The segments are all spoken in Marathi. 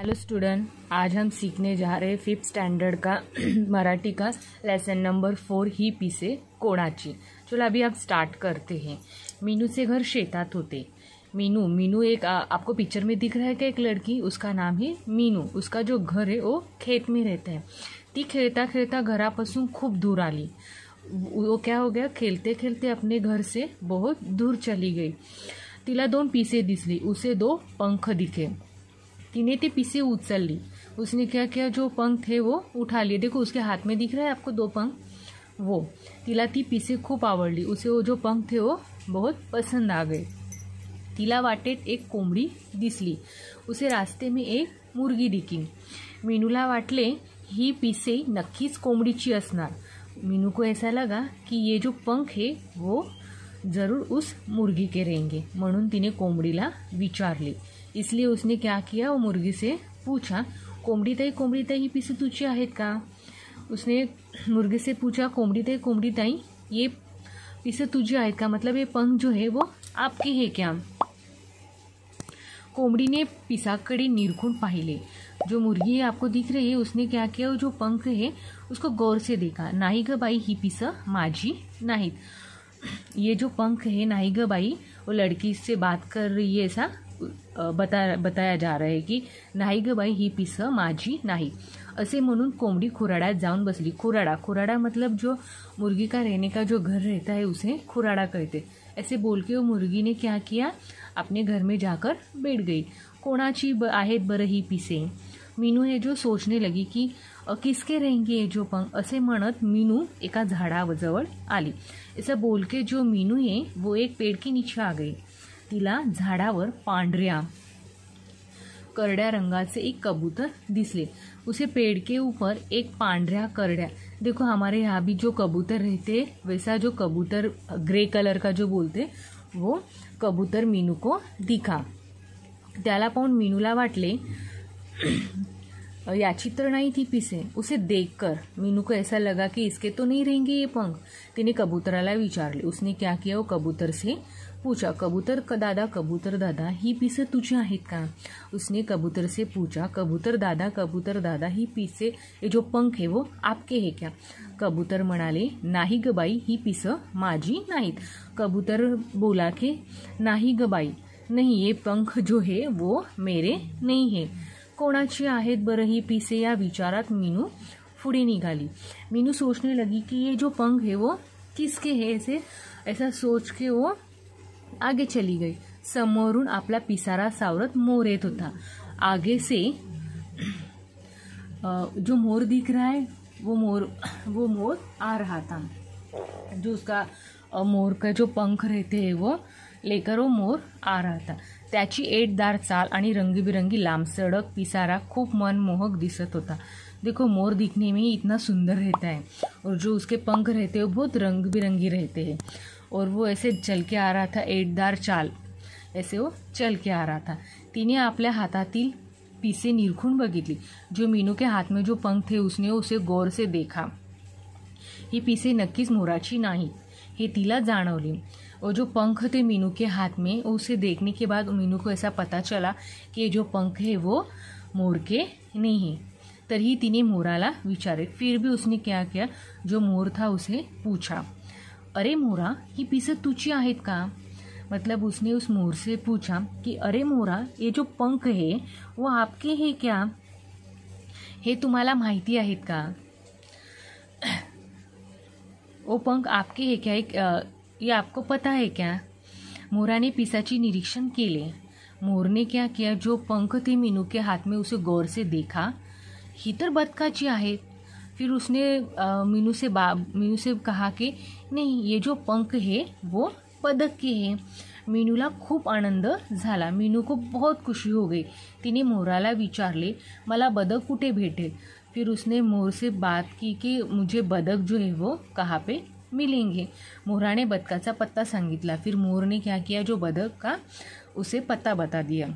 हेलो स्टूडेंट, आज हम सीखने जा रहे हैं 5th स्टैंडर्ड का मराठी का लेसन नंबर 4 ही पिसे कोणाची। चलो अभी आप स्टार्ट करते हैं। मीनूचे घर शेतात होते। मीनू एक आपको पिक्चर में दिख रहा है कि एक लड़की, उसका नाम है मीनू। उसका जो घर है वो खेत में रहता है। ती खेळता खेळता घरापासून खूप दूर आली। वो क्या हो गया, खेलते खेलते अपने घर से बहुत दूर चली गई। तिला 2 पिसे दिसली, उसे 2 पंख दिखे। तिने ती पिसे उचलली। उसने क्या किया, जो पंख थे वो उठा लिए। देखो उसके हाथ में दिख रहा है आपको 2 पंख। वो तिला ती पिसे खूप आवडली। उसे वो जो पंख थे वो बहुत पसंद आ गए। तिला वाटेत एक कोंबडी दिसली। उसे रास्ते में एक मुर्गी दिखी। मीनूला वाटले ही पिसे नक्कीच कोंबडीची असणार। मीनू को ऐसा लगा कि ये जो पंख है वो ज़रूर उस मुर्गी के रहेंगे, म्हणून तिने कोंबडीला विचारले। इसलिए उसने क्या किया, वो मुर्गी से पूछा, कोंबडी ताई ही पिसे तुझी आहेत का? उसने मुर्गी से पूछा, कोंबडी ताई ये पिसे तुझी आहेत का, मतलब ये पंख जो है वो आपके है क्या? कोंबडी ने पिसाकडे निरखून पाहिले। जो मुर्गी है आपको दिख रही है, उसने क्या किया, वो जो पंख है उसको गौर से देखा। नाही ग बाई ही पिसं माझी नाहीत। ये जो पंख है, नाही ग बाई, वो लड़की से बात कर रही है, ऐसा बताया जा रहा है कि नाही ग बाई ही पिसं माझी नाही। असे म्हणून कोंबडी खुराडात जाऊन बसली। खुराडा मतलब जो मुर्गी का रहने का जो घर रहता है उसे खुराडा कहते। ऐसे बोल के वो मुर्गी ने क्या किया, अपने घर में जाकर बैठ गई। कोणाची आहेत बरं ही पिसे? मीनू है जो सोचने लगी कि किसके रहेंगे ये जो पंख। असे म्हणत मीनू एका झाडाजवळ आली। ऐसा बोल के जो मीनू है वो एक पेड़ के नीचे आ गई। तिला झाडावर पांढऱ्या करड्या रंगाचे एक कबूतर दिसले। उसे पेड़ के ऊपर एक पांढऱ्या करड्या, देखो हमारे यहाँ भी जो कबूतर रहते वैसा जो कबूतर ग्रे कलर का जो बोलते वो कबूतर मीनू को दिखा। त्याला पाहून मीनूला वाटले याची तर नहीं थी पिसे। उसे देखकर मीनू को ऐसा लगा कि इसके तो नहीं रहेंगे ये पंख। तिने कबूतराला विचारले। उसने क्या किया, वो कबूतर से पूछा, कबूतर दादा ही पिसे तुझी आहेत का? उसने कबूतर से पूछा, कबूतर दादा ही पिसे, ये जो पंख है वो आपके है क्या? कबूतर म्हणाले, नाही ग बाई ही पिसं माझी नाहीत। कबूतर बोला कि नाही ग बाई, नहीं ये पंख जो है वो मेरे नहीं है। कोणाची आहेत बरं ही पिसे? या विचारात मीनू पुढे निघाली। मीनू सोचने लगी कि ये जो पंख है वो किसके है, ऐसा सोच के वो आगे चली गई। समोरून आपला पिसारा सावरत मोर येत होता। आगे से जो मोर दिख रहा है वो मोर आ रहा था। जो उसका मोर का जो पंख रहते हैं वो लेकर वो मोर आ रहा था। त्याची एटदार चाल आणि रंगीबिरंगी लांब सड़क पिसारा खूप मनमोहक दिसत होता। देखो मोर दिखने में ही इतना सुंदर रहता है, और जो उसके पंख रहते हैं वो बहुत रंग बिरंगी रहते हैं। और वो ऐसे चल के आ रहा था, एटदार चाल ऐसे वो चल के आ रहा था। तिने आपल्या हातातील पिसे निरखून बघितली। जो मीनू के हाथ में जो पंख थे उसने उसे गौर से देखा। ही पिसे नक्कीच मोराची नाही हे तिला जाणवले। और जो पंख थे मीनू के हाथ में, उसे देखने के बाद मीनू को ऐसा पता चला कि ये जो पंख है वो मोर के नहीं है। तरीही तिने मोराला विचारे। फिर भी उसने क्या किया, जो मोर था उसे पूछा, अरे मोरा ही पिसे तुझी आहेत का? मतलब उसने उस मोर से पूछा कि अरे मोरा ये जो पंख है वो आपके है क्या? हे तुम्हाला माहिती आहेत का? वो पंख आपके है क्या, ये आपको पता है क्या? मोराने पिसाची निरीक्षण केले। मोर ने क्या किया, जो पंख थे मीनू के हाथ में उसे गौर से देखा। ही तर बदकाची आहे। फिर उसने मीनू से कहा कि नहीं, ये जो पंख है वो बदक के हैं। मीनूला खूप आनंद झाला। मीनू को बहुत खुशी हो गई। तिने मोराला विचारले, मला बदक कुठे भेटेल? फिर उसने मोर से बात की कि मुझे बदक जो है वो कहाँ पे मिलेंगे। मोराने बदकाचा पत्ता सांगितला। फिर मोर ने क्या किया, जो बदक का उसे पत्ता बता दिया।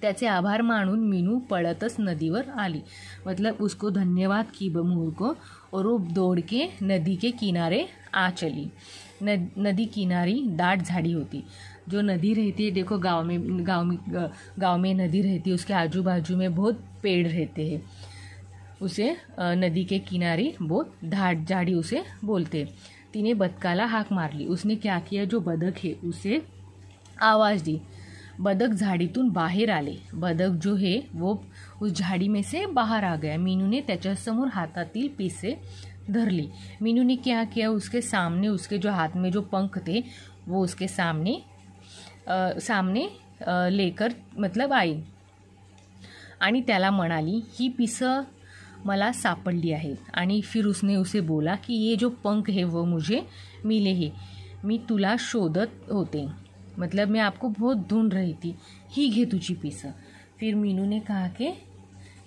त्याचे आभार मानून मीनू पळतच नदीवर आली। मतलब उसको धन्यवाद की मोर को, और वो दौड़ के नदी के किनारे आ चली। नदी किनारी दाट झाड़ी होती। जो नदी रहती है, देखो गांव में नदी रहती है, उसके आजू बाजू में बहुत पेड़ रहते हैं, उसे नदी के किनारे बहुत झाड़ी उसे बोलते। तिने बदकाला हाक मारली। उसने क्या किया, जो बदक है उसे आवाज़ दी। बदक झाडीतून बाहेर आले। बदक जो है वो उस झाड़ी में से बाहर आ गया। मीनू ने त्याच्यासमोर हातातील पिसे धरली। मीनू ने क्या किया, उसके सामने उसके जो हाथ में जो पंख थे वो उसके सामने लेकर मतलब आई आणि त्याला म्हणाली, ही पिसं मला सापडली आहेत। आणि फिर उसने उसे बोला कि ये जो पंख है वो मुझे मिले हैं, मी तुला शोधत होते, मतलब मैं आपको बहुत ढूंढ रही थी, ही घे तुझी पिसं। फिर मीनू ने कहा कि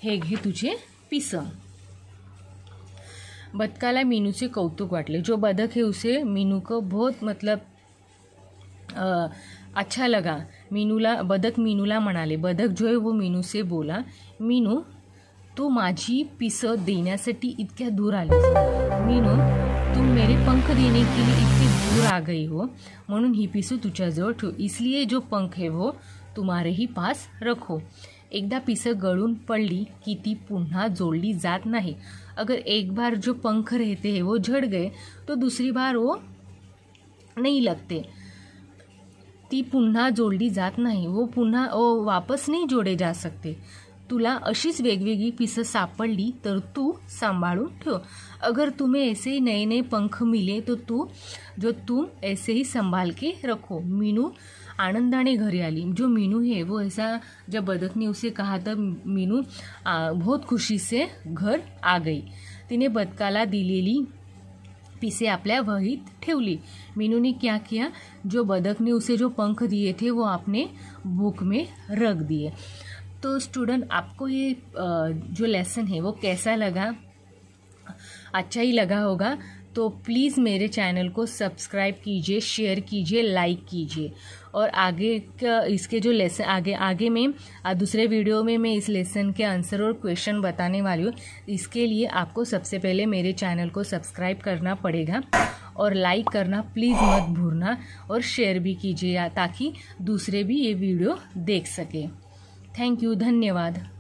हे घे तुझे पिसं। बदकाला मीनू से कौतुक वाटले। जो बदक है उसे मीनू को बहुत मतलब अच्छा लगा। बदक मीनूला म्हणाले, बदक जो है वो मीनू से बोला, मीनू तू माझी पिसं देण्यासाठी इतक्या दूर आली, मीनू तुम मेरे पंख देने के लिए इतनी दूर आ गई हो, म्हणून ही पिसं तुझ्याजवळ ठेव, इसलिए जो पंख है वो तुम्हारे ही पास रखो। एकदा पिसं गळून पडली की ती पुन्हा जोडली जात नहीं। अगर एक बार जो पंख रहते हैं वो झड़ गए तो दूसरी बार वो नहीं लगते, ती पुन्हा जोडली जात नहीं, वो वापस नहीं जोड़े जा सकते। तुला अशीच वेगवेगळी पिसं सापडली तर तू सांभाळून ठेव। अगर तुम्हें ऐसे ही नए नए पंख मिले तो तुम ऐसे ही संभाल के रखो। मीनू आनंदाने घरे आली। जो मीनू है वो ऐसा, जब बदक ने उसे कहा तब मीनू बहुत खुशी से घर आ गई। तिने बदकाला दिलेली पिसे आपल्या वहीत ठेवली। मीनू ने क्या किया, जो बदक ने उसे जो पंख दिए थे वो अपने बुक में रख दिए। तो स्टूडेंट, आपको ये जो लेसन है वो कैसा लगा? अच्छा ही लगा होगा। तो प्लीज़ मेरे चैनल को सब्सक्राइब कीजिए, शेयर कीजिए, लाइक कीजिए। और आगे का इसके जो लेसन आगे में दूसरे वीडियो में मैं इस लेसन के आंसर और क्वेश्चन बताने वाली हूँ। इसके लिए आपको सबसे पहले मेरे चैनल को सब्सक्राइब करना पड़ेगा और लाइक करना प्लीज़ मत भूलना, और शेयर भी कीजिए ताकि दूसरे भी ये वीडियो देख सके। थैंक यू, धन्यवाद।